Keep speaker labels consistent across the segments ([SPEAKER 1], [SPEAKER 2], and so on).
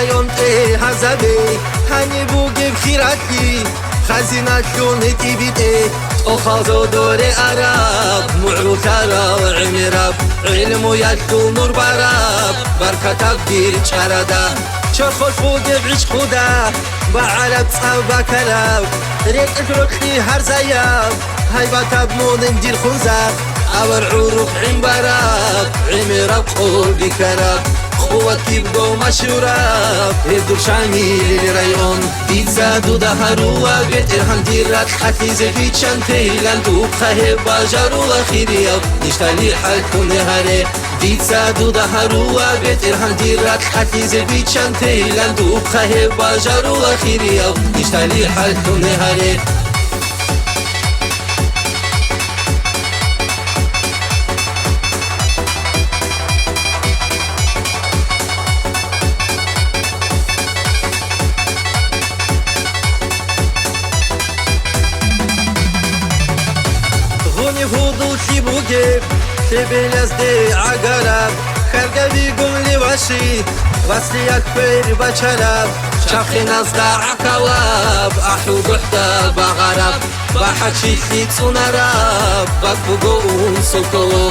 [SPEAKER 1] رایون ته هزبی هنی بوگه بخیراتی خزینه شونتی بیده أخذوا دور عرب معروف عرب عمرب علم ويدو نور برب بركة تقدير شردا شرخوش فوق بعيش خدا بعرب صعب كلاب ريك اتركي هر زياب هاي بتبمون ندير خنزاب أور عروق عم برب عمرب قلبي كرب قوتي بقو مشورب هدو شاميل ريون بيتزا دو دهروا بيت إرهام ديرات حتي زفي چنتي لندو بخه باجرو أخيريو نشتالي حالكو نهاري بيتزا دو دهروا بيت إرهام ديرات حتي زفي چنتي لندو بخه باجرو أخيريو نشتالي حالكو نهاري فوضوشي بوجيب تبيلز دي عقرب خرقة بيقوم لي وشي غسلي أكبر بشرب شاخي نصدع كواب أحو بحدة بغرب بحكي خيط ونرب بقبقون سكو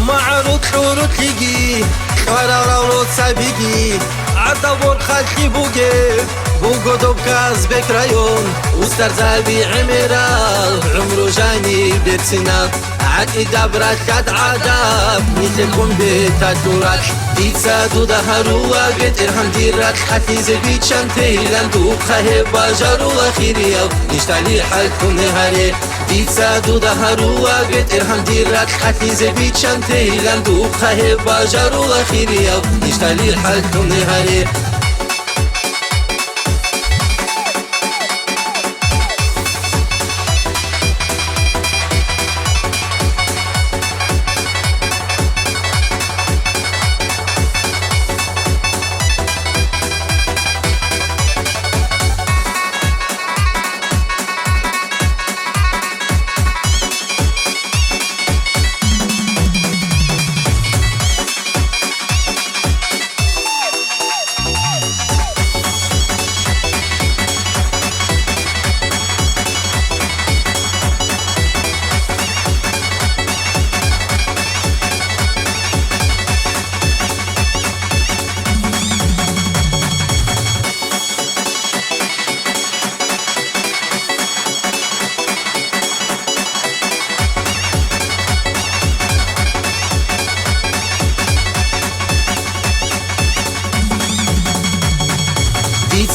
[SPEAKER 1] معروض حروت لقي قرار روت سابقي عطبور خلقي بوجيب بوجو دوبكاز بكريون وستر زابي عمرال عمرو جاني بيتسنا عدي دبرات كاد عذاب مثلكم بتاتورات بيتزا دو دهروا بيت إرهام ديرات حتي زبي چنتي لندو بخه باجرو أخيريو نشتالي حالكم نهاري بيتزا دو دهروا بيت إرهام ديرات حتي زبي چنتي لندو بخه باجرو أخيريو نشتالي حالكم نهاري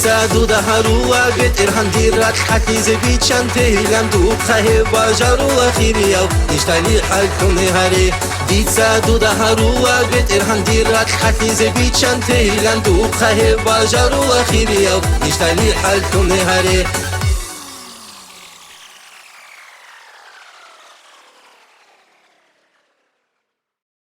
[SPEAKER 1] بيتزا دو دهروا بيت إرهام ديرات حتي زبي چنتي لندو بخه باجرو أخيريو نشتالي حالكو نهاري بيتزا دو دهروا بيت إرهام ديرات حتي زبي چنتي لندو بخه باجرو أخيريو نشتالي حالكو نهاري